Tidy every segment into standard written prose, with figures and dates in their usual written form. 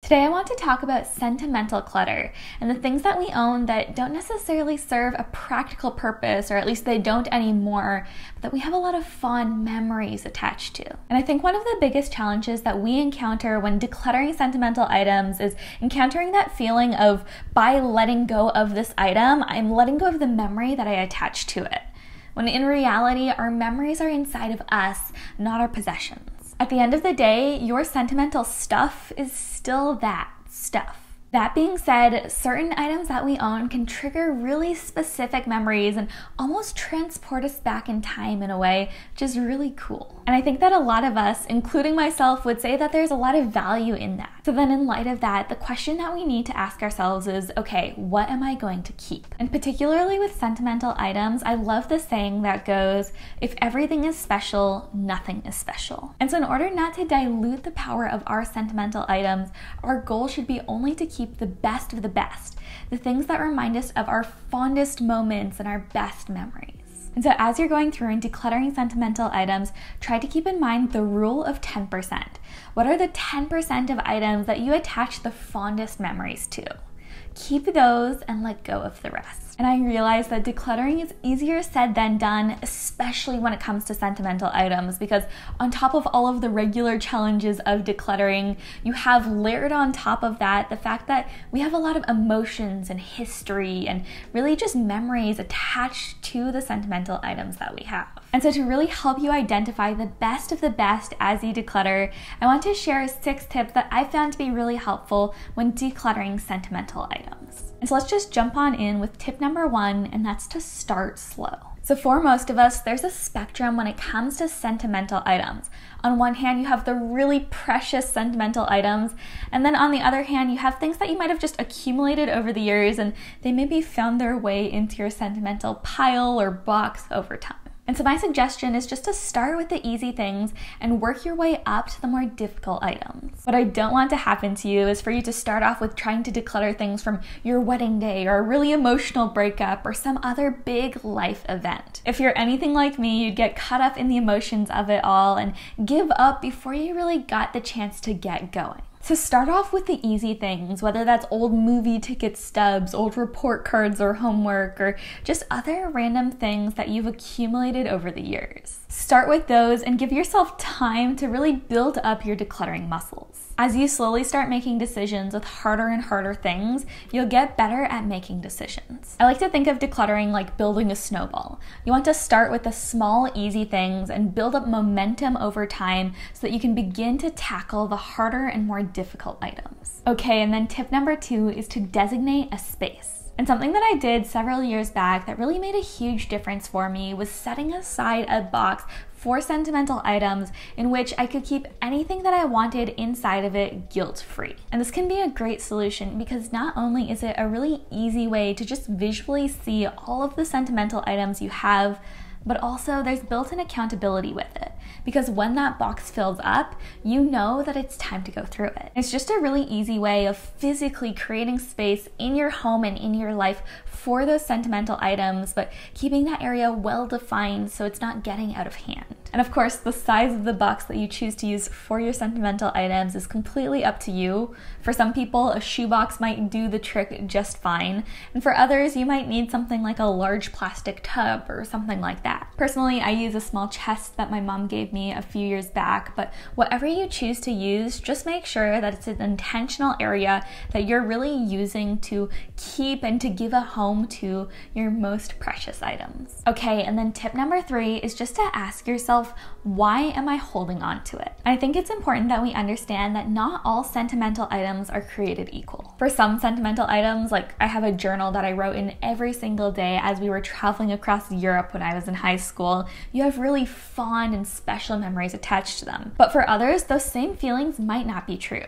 Today I want to talk about sentimental clutter and the things that we own that don't necessarily serve a practical purpose, or at least they don't anymore, but that we have a lot of fond memories attached to. And I think one of the biggest challenges that we encounter when decluttering sentimental items is encountering that feeling of, by letting go of this item, I'm letting go of the memory that I attached to it. When in reality, our memories are inside of us, not our possessions. At the end of the day, your sentimental stuff is still that stuff. That being said, certain items that we own can trigger really specific memories and almost transport us back in time in a way, which is really cool. And I think that a lot of us, including myself, would say that there's a lot of value in that. So then in light of that, the question that we need to ask ourselves is, okay, what am I going to keep? And particularly with sentimental items, I love the saying that goes, if everything is special, nothing is special. And so in order not to dilute the power of our sentimental items, our goal should be only to keep the best of the best, the things that remind us of our fondest moments and our best memories. And so as you're going through and decluttering sentimental items, try to keep in mind the rule of 10%. What are the 10% of items that you attach the fondest memories to? Keep those and let go of the rest. And I realize that decluttering is easier said than done, especially when it comes to sentimental items, because on top of all of the regular challenges of decluttering, you have layered on top of that the fact that we have a lot of emotions and history and really just memories attached to the sentimental items that we have. And so to really help you identify the best of the best as you declutter, I want to share 6 tips that I found to be really helpful when decluttering sentimental items. And so let's just jump on in with tip number 1, and that's to start slow. So for most of us, there's a spectrum when it comes to sentimental items. On one hand, you have the really precious sentimental items, and then on the other hand, you have things that you might have just accumulated over the years, and they maybe found their way into your sentimental pile or box over time. And so my suggestion is just to start with the easy things and work your way up to the more difficult items. What I don't want to happen to you is for you to start off with trying to declutter things from your wedding day or a really emotional breakup or some other big life event. If you're anything like me, you'd get caught up in the emotions of it all and give up before you really got the chance to get going. So start off with the easy things, whether that's old movie ticket stubs, old report cards or homework, or just other random things that you've accumulated over the years. Start with those and give yourself time to really build up your decluttering muscles. As you slowly start making decisions with harder and harder things, you'll get better at making decisions. I like to think of decluttering like building a snowball. You want to start with the small, easy things and build up momentum over time so that you can begin to tackle the harder and more difficult items. Okay, and then tip number 2 is to designate a space. And something that I did several years back that really made a huge difference for me was setting aside a box for sentimental items in which I could keep anything that I wanted inside of it guilt-free. And this can be a great solution because not only is it a really easy way to just visually see all of the sentimental items you have, but also there's built-in accountability with it. Because when that box fills up, you know that it's time to go through it. It's just a really easy way of physically creating space in your home and in your life for those sentimental items, but keeping that area well defined so it's not getting out of hand. And of course, the size of the box that you choose to use for your sentimental items is completely up to you. For some people, a shoebox might do the trick just fine. And for others, you might need something like a large plastic tub or something like that. Personally, I use a small chest that my mom gave me a few years back, but whatever you choose to use, just make sure that it's an intentional area that you're really using to keep and to give a home to your most precious items. Okay, and then tip number 3 is just to ask yourself, why am I holding on to it? I think it's important that we understand that not all sentimental items are created equal. For some sentimental items, like I have a journal that I wrote in every single day as we were traveling across Europe when I was in high school, you have really fond and special memories attached to them. But for others, those same feelings might not be true.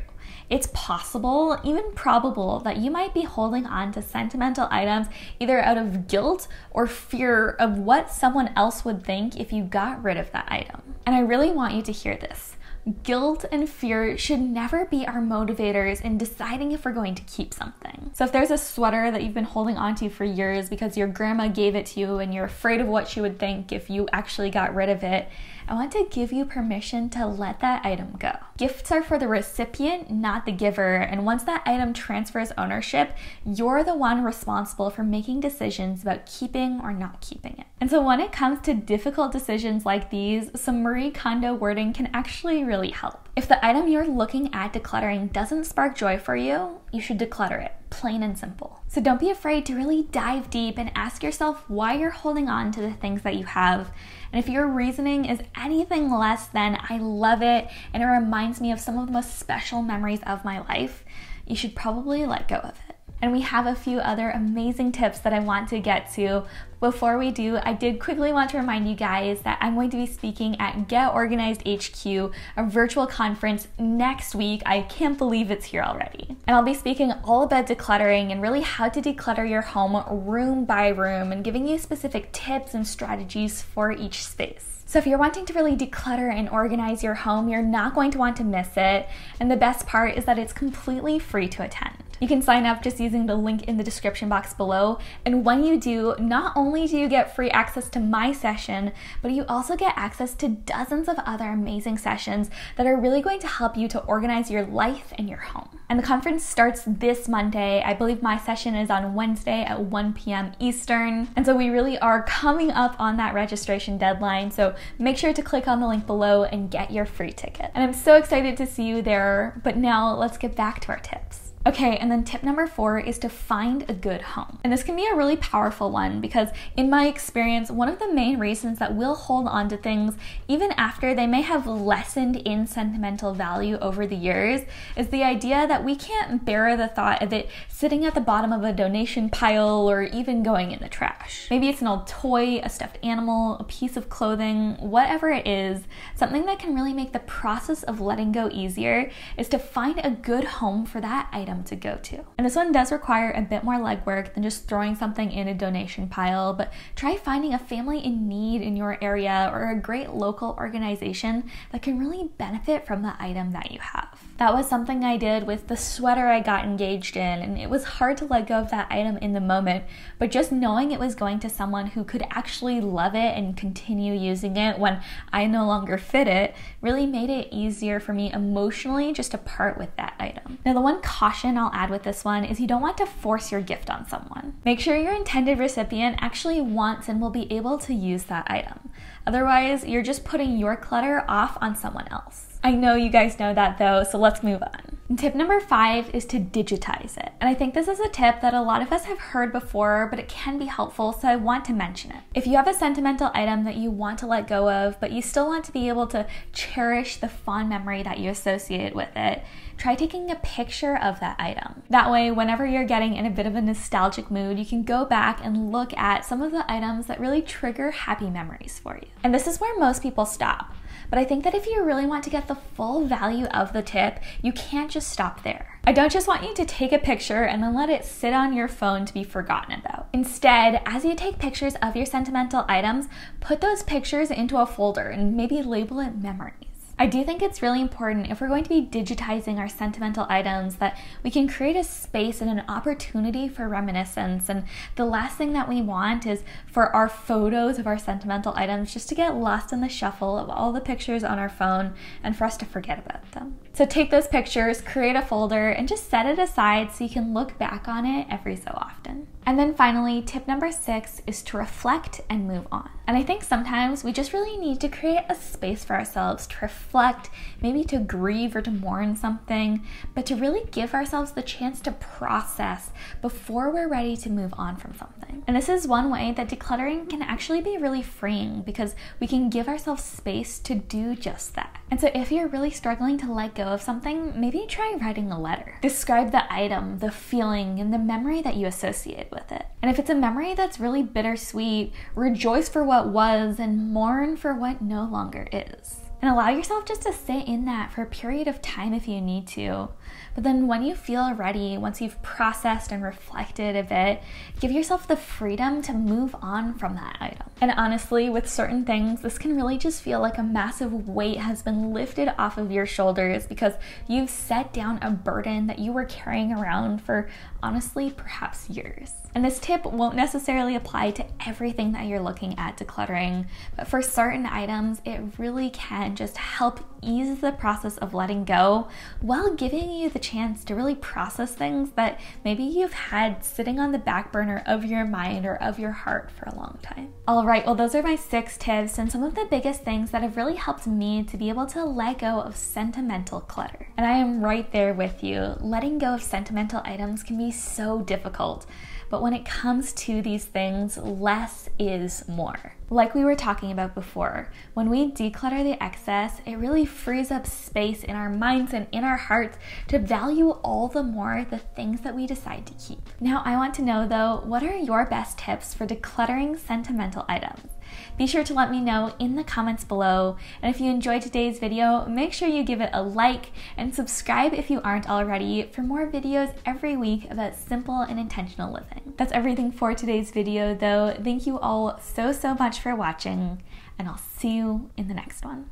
It's possible, even probable, that you might be holding on to sentimental items either out of guilt or fear of what someone else would think if you got rid of that item. And I really want you to hear this. guilt and fear should never be our motivators in deciding if we're going to keep something. So if there's a sweater that you've been holding onto for years because your grandma gave it to you and you're afraid of what she would think if you actually got rid of it, I want to give you permission to let that item go. Gifts are for the recipient, not the giver, and once that item transfers ownership, you're the one responsible for making decisions about keeping or not keeping it. And so when it comes to difficult decisions like these, some Marie Kondo wording can actually really help. If the item you're looking at decluttering doesn't spark joy for you, you should declutter it, plain and simple. So don't be afraid to really dive deep and ask yourself why you're holding on to the things that you have. And if your reasoning is anything less than "I love it and it reminds me of some of the most special memories of my life," you should probably let go of it. And we have a few other amazing tips that I want to get to. Before we do, I did quickly want to remind you guys that I'm going to be speaking at Get Organized HQ, a virtual conference next week. I can't believe it's here already. And I'll be speaking all about decluttering and really how to declutter your home room by room and giving you specific tips and strategies for each space. So if you're wanting to really declutter and organize your home, you're not going to want to miss it. And the best part is that it's completely free to attend. You can sign up just using the link in the description box below. And when you do, not only do you get free access to my session, but you also get access to dozens of other amazing sessions that are really going to help you to organize your life and your home. And the conference starts this Monday. I believe my session is on Wednesday at 1 p.m. Eastern. And so we really are coming up on that registration deadline. So make sure to click on the link below and get your free ticket. And I'm so excited to see you there. But now let's get back to our tips. Okay, and then tip number 4 is to find a good home. And this can be a really powerful one because in my experience, one of the main reasons that we'll hold on to things even after they may have lessened in sentimental value over the years is the idea that we can't bear the thought of it sitting at the bottom of a donation pile or even going in the trash. Maybe it's an old toy, a stuffed animal, a piece of clothing, whatever it is, something that can really make the process of letting go easier is to find a good home for that item to go to. And this one does require a bit more legwork than just throwing something in a donation pile, but try finding a family in need in your area or a great local organization that can really benefit from the item that you have. That was something I did with the sweater I got engaged in, and it was hard to let go of that item in the moment, but just knowing it was going to someone who could actually love it and continue using it when I no longer fit it really made it easier for me emotionally just to part with that item. Now, the one caution I'll add with this one is you don't want to force your gift on someone. Make sure your intended recipient actually wants and will be able to use that item. Otherwise, you're just putting your clutter off on someone else. I know you guys know that though, so let's move on. And tip number 5 is to digitize it. And I think this is a tip that a lot of us have heard before, but it can be helpful, so I want to mention it. If you have a sentimental item that you want to let go of, but you still want to be able to cherish the fond memory that you associate with it, try taking a picture of that item. That way, whenever you're getting in a bit of a nostalgic mood, you can go back and look at some of the items that really trigger happy memories for you. And this is where most people stop. But I think that if you really want to get the full value of the tip, you can't just stop there. I don't just want you to take a picture and then let it sit on your phone to be forgotten about. Instead, as you take pictures of your sentimental items, put those pictures into a folder and maybe label it memories. I do think it's really important if we're going to be digitizing our sentimental items that we can create a space and an opportunity for reminiscence. And the last thing that we want is for our photos of our sentimental items just to get lost in the shuffle of all the pictures on our phone and for us to forget about them. So take those pictures, create a folder, and just set it aside so you can look back on it every so often. And then finally, tip number 6 is to reflect and move on. And I think sometimes we just really need to create a space for ourselves to reflect, maybe to grieve or to mourn something, but to really give ourselves the chance to process before we're ready to move on from something. And this is one way that decluttering can actually be really freeing because we can give ourselves space to do just that. And so if you're really struggling to let go of something, maybe try writing a letter. Describe the item, the feeling, and the memory that you associate with it. And if it's a memory that's really bittersweet, rejoice for what was and mourn for what no longer is. And allow yourself just to sit in that for a period of time if you need to. But then when you feel ready, once you've processed and reflected a bit, give yourself the freedom to move on from that item. And honestly, with certain things, this can really just feel like a massive weight has been lifted off of your shoulders because you've set down a burden that you were carrying around for honestly, perhaps years. And this tip won't necessarily apply to everything that you're looking at decluttering, but for certain items, it really can just help ease the process of letting go while giving you the chance to really process things that maybe you've had sitting on the back burner of your mind or of your heart for a long time. All right, well, those are my 6 tips and some of the biggest things that have really helped me to be able to let go of sentimental clutter. And I am right there with you. Letting go of sentimental items can be so difficult. But when it comes to these things, less is more. Like we were talking about before, when we declutter the excess, it really frees up space in our minds and in our hearts to value all the more the things that we decide to keep. Now, I want to know though, what are your best tips for decluttering sentimental items? Be sure to let me know in the comments below, and if you enjoyed today's video, make sure you give it a like and subscribe if you aren't already for more videos every week about simple and intentional living. That's everything for today's video though. Thank you all so much for watching, and I'll see you in the next one.